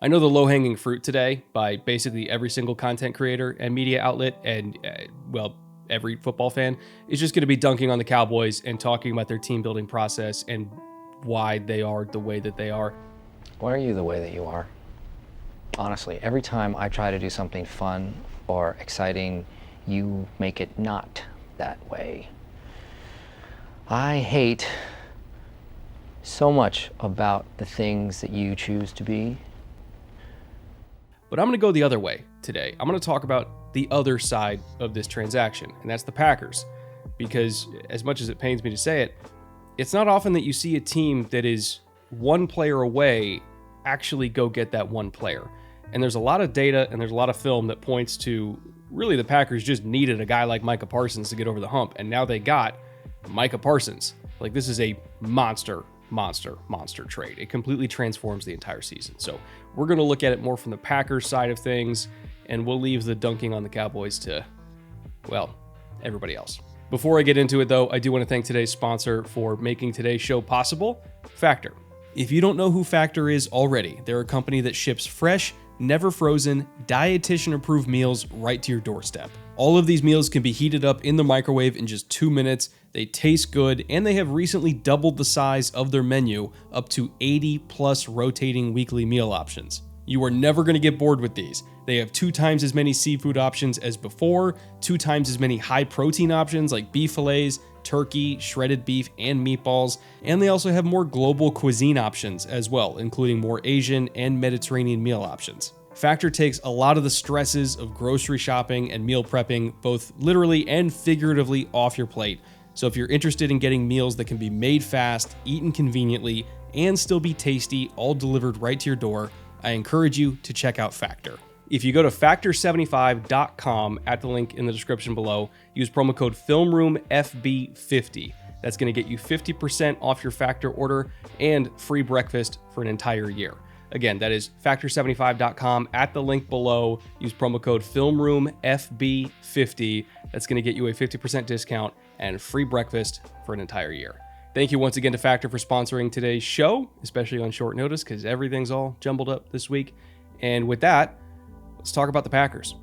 I know the low-hanging fruit today by basically every single content creator and media outlet and, every football fan is just going to be dunking on the Cowboys and talking about their team building process and why they are the way that they are. Why are you the way that you are? Honestly, every time I try to do something fun or exciting, you make it not that way. I hate so much about the things that you choose to be. But I'm going to go the other way today. I'm going to talk about the other side of this transaction, and that's the Packers. Because as much as it pains me to say it, it's not often that you see a team that is one player away actually go get that one player. And there's a lot of data and there's a lot of film that points to really the Packers just needed a guy like Micah Parsons to get over the hump. And now they got Micah Parsons. Like, this is a monster trade. It completely transforms the entire season. So we're going to look at it more from the Packers side of things, and we'll leave the dunking on the Cowboys to, everybody else. Before I get into it, though, I do want to thank today's sponsor for making today's show possible, Factor. If you don't know who Factor is already, they're a company that ships fresh, never frozen, dietitian-approved meals right to your doorstep. All of these meals can be heated up in the microwave in just 2 minutes. They taste good, and they have recently doubled the size of their menu up to 80 plus rotating weekly meal options. You are never going to get bored with these. They have 2 times as many seafood options as before, 2 times as many high protein options like beef fillets, turkey, shredded beef, and meatballs, and they also have more global cuisine options as well, including more Asian and Mediterranean meal options. Factor takes a lot of the stresses of grocery shopping and meal prepping, both literally and figuratively, off your plate. So if you're interested in getting meals that can be made fast, eaten conveniently, and still be tasty, all delivered right to your door, I encourage you to check out Factor. If you go to factor75.com at the link in the description below, use promo code FILMROOMFB50. That's going to get you 50% off your Factor order and free breakfast for an entire year. Again, that is factor75.com at the link below. Use promo code FILMROOMFB50. That's going to get you a 50% discount and free breakfast for an entire year. Thank you once again to Factor for sponsoring today's show, especially on short notice because everything's all jumbled up this week. And with that, let's talk about the Packers.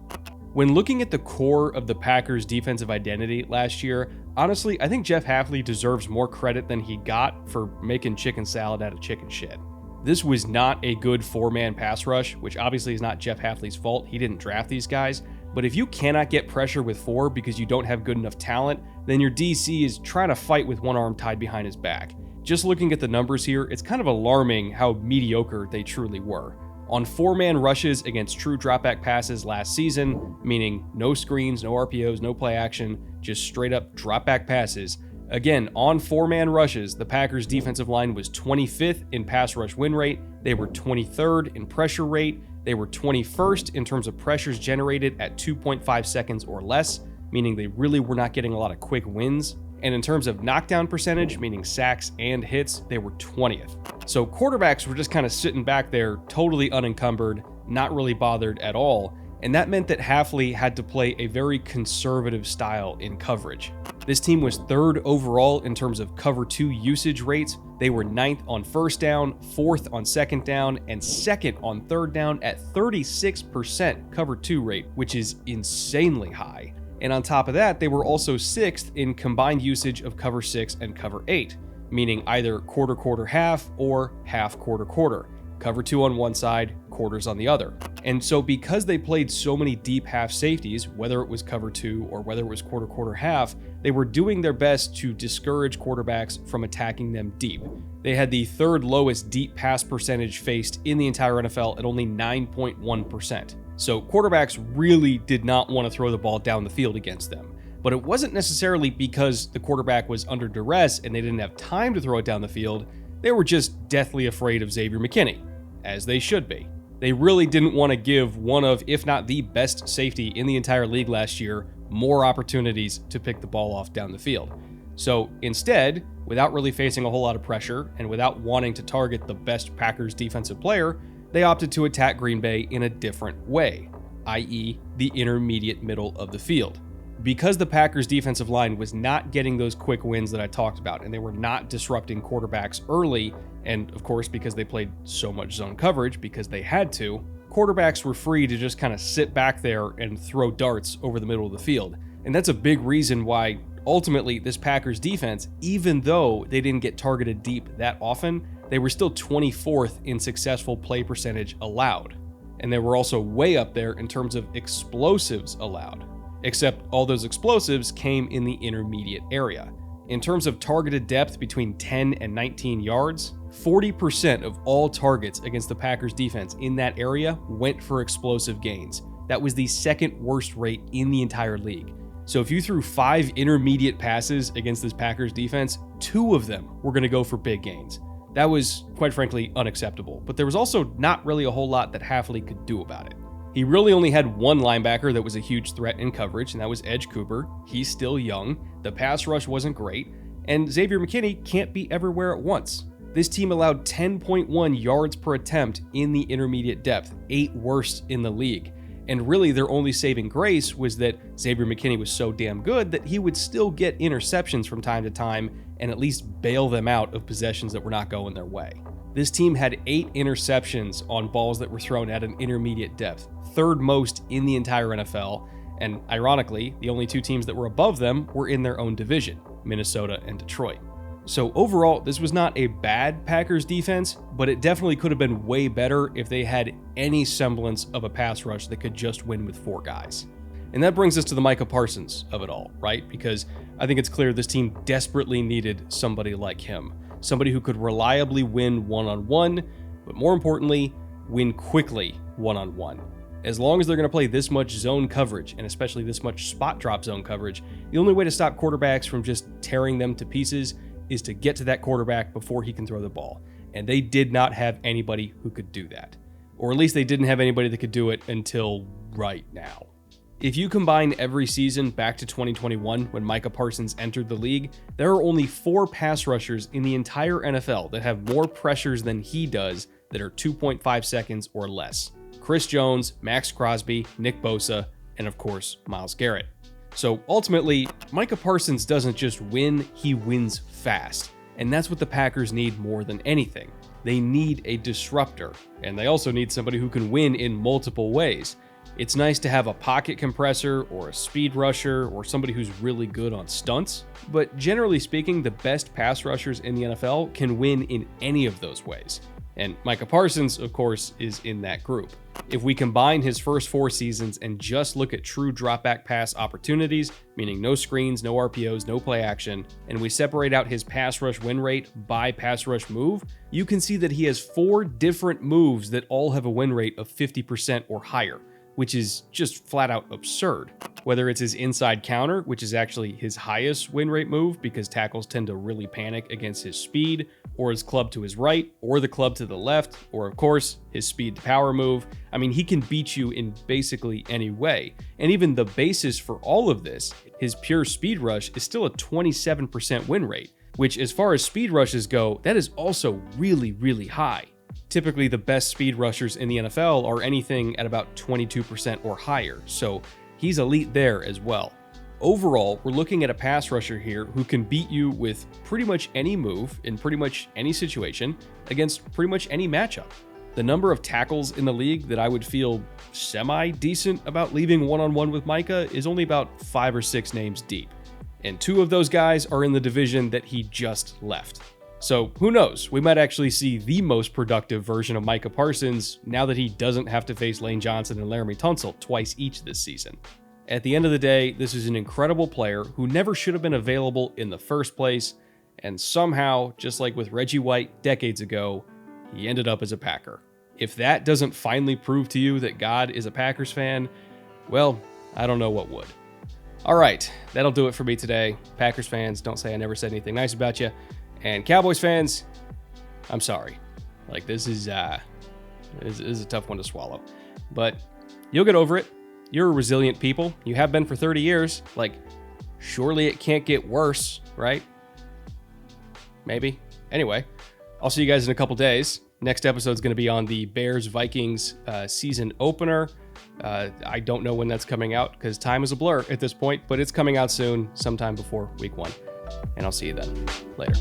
When looking at the core of the Packers' defensive identity last year, honestly, I think Jeff Hafley deserves more credit than he got for making chicken salad out of chicken shit. This was not a good 4-man pass rush, which obviously is not Jeff Hafley's fault. He didn't draft these guys. But if you cannot get pressure with 4 because you don't have good enough talent, then your DC is trying to fight with one arm tied behind his back. Just looking at the numbers here, it's kind of alarming how mediocre they truly were. On 4-man rushes against true dropback passes last season, meaning no screens, no RPOs, no play action, just straight up dropback passes. Again, on 4-man rushes, the Packers' defensive line was 25th in pass rush win rate. They were 23rd in pressure rate. They were 21st in terms of pressures generated at 2.5 seconds or less, meaning they really were not getting a lot of quick wins. And in terms of knockdown percentage, meaning sacks and hits, they were 20th. So quarterbacks were just kind of sitting back there, totally unencumbered, not really bothered at all. And that meant that Hafley had to play a very conservative style in coverage. This team was 3rd overall in terms of cover 2 usage rates. They were 9th on first down, 4th on second down, and 2nd on third down at 36% cover 2 rate, which is insanely high. And on top of that, they were also 6th in combined usage of cover 6 and cover 8, meaning either quarter, half, or half, quarter. Cover 2 on one side, quarters on the other. And so because they played so many deep half safeties, whether it was cover 2 or whether it was quarter, half, they were doing their best to discourage quarterbacks from attacking them deep. They had the 3rd lowest deep pass percentage faced in the entire NFL at only 9.1%. So quarterbacks really did not want to throw the ball down the field against them. But it wasn't necessarily because the quarterback was under duress and they didn't have time to throw it down the field. They were just deathly afraid of Xavier McKinney, as they should be. They really didn't want to give one of, if not the best safety in the entire league last year, more opportunities to pick the ball off down the field. So instead, without really facing a whole lot of pressure and without wanting to target the best Packers defensive player, they opted to attack Green Bay in a different way, i.e. the intermediate middle of the field. Because the Packers defensive line was not getting those quick wins that I talked about, and they were not disrupting quarterbacks early, And of course, because they played so much zone coverage, because they had to, quarterbacks were free to just kind of sit back there and throw darts over the middle of the field. And that's a big reason why ultimately this Packers defense, even though they didn't get targeted deep that often, they were still 24th in successful play percentage allowed. And they were also way up there in terms of explosives allowed. Except all those explosives came in the intermediate area. In terms of targeted depth between 10 and 19 yards, 40% of all targets against the Packers defense in that area went for explosive gains. That was the second worst rate in the entire league. So if you threw 5 intermediate passes against this Packers defense, 2 of them were going to go for big gains. That was, quite frankly, unacceptable. But there was also not really a whole lot that Hafley could do about it. He really only had one linebacker that was a huge threat in coverage, and that was Edge Cooper. He's still young, the pass rush wasn't great, and Xavier McKinney can't be everywhere at once. This team allowed 10.1 yards per attempt in the intermediate depth, 8th worst in the league. And really their only saving grace was that Xavier McKinney was so damn good that he would still get interceptions from time to time and at least bail them out of possessions that were not going their way. This team had 8 interceptions on balls that were thrown at an intermediate depth, 3rd most in the entire NFL, and ironically, the only 2 teams that were above them were in their own division, Minnesota and Detroit. So overall, this was not a bad Packers defense, but it definitely could have been way better if they had any semblance of a pass rush that could just win with 4 guys. And that brings us to the Micah Parsons of it all, right? Because I think it's clear this team desperately needed somebody like him. Somebody who could reliably win one-on-one, but more importantly, win quickly one-on-one. As long as they're going to play this much zone coverage, and especially this much spot drop zone coverage, the only way to stop quarterbacks from just tearing them to pieces is to get to that quarterback before he can throw the ball. And they did not have anybody who could do that. Or at least they didn't have anybody that could do it until right now. If you combine every season back to 2021 when Micah Parsons entered the league, there are only 4 pass rushers in the entire NFL that have more pressures than he does that are 2.5 seconds or less. Chris Jones, Max Crosby, Nick Bosa, and of course, Myles Garrett. So ultimately, Micah Parsons doesn't just win, he wins fast. And that's what the Packers need more than anything. They need a disruptor, and they also need somebody who can win in multiple ways. It's nice to have a pocket compressor or a speed rusher or somebody who's really good on stunts, but generally speaking, the best pass rushers in the NFL can win in any of those ways. And Micah Parsons, of course, is in that group. If we combine his first 4 seasons and just look at true dropback pass opportunities, meaning no screens, no RPOs, no play action, and we separate out his pass rush win rate by pass rush move, you can see that he has 4 different moves that all have a win rate of 50% or higher, which is just flat out absurd. Whether it's his inside counter, which is actually his highest win rate move because tackles tend to really panic against his speed, or his club to his right, or the club to the left, or of course, his speed to power move. I mean, he can beat you in basically any way. And even the basis for all of this, his pure speed rush, is still a 27% win rate, which as far as speed rushes go, that is also really, really high. Typically, the best speed rushers in the NFL are anything at about 22% or higher, so he's elite there as well. Overall, we're looking at a pass rusher here who can beat you with pretty much any move in pretty much any situation against pretty much any matchup. The number of tackles in the league that I would feel semi-decent about leaving one-on-one with Micah is only about 5 or 6 names deep, and 2 of those guys are in the division that he just left. So who knows, we might actually see the most productive version of Micah Parsons now that he doesn't have to face Lane Johnson and Laramie Tunsil twice each this season. At the end of the day, this is an incredible player who never should have been available in the first place, and somehow, just like with Reggie White decades ago, he ended up as a Packer. If that doesn't finally prove to you that God is a Packers fan, well, I don't know what would. All right, that'll do it for me today. Packers fans, don't say I never said anything nice about you. And Cowboys fans, I'm sorry. Like, this is a tough one to swallow. But you'll get over it. You're a resilient people. You have been for 30 years. Like, surely it can't get worse, right? Maybe. Anyway, I'll see you guys in a couple days. Next episode is going to be on the Bears-Vikings season opener. I don't know when that's coming out because time is a blur at this point, but it's coming out soon, sometime before week 1. And I'll see you then. Later.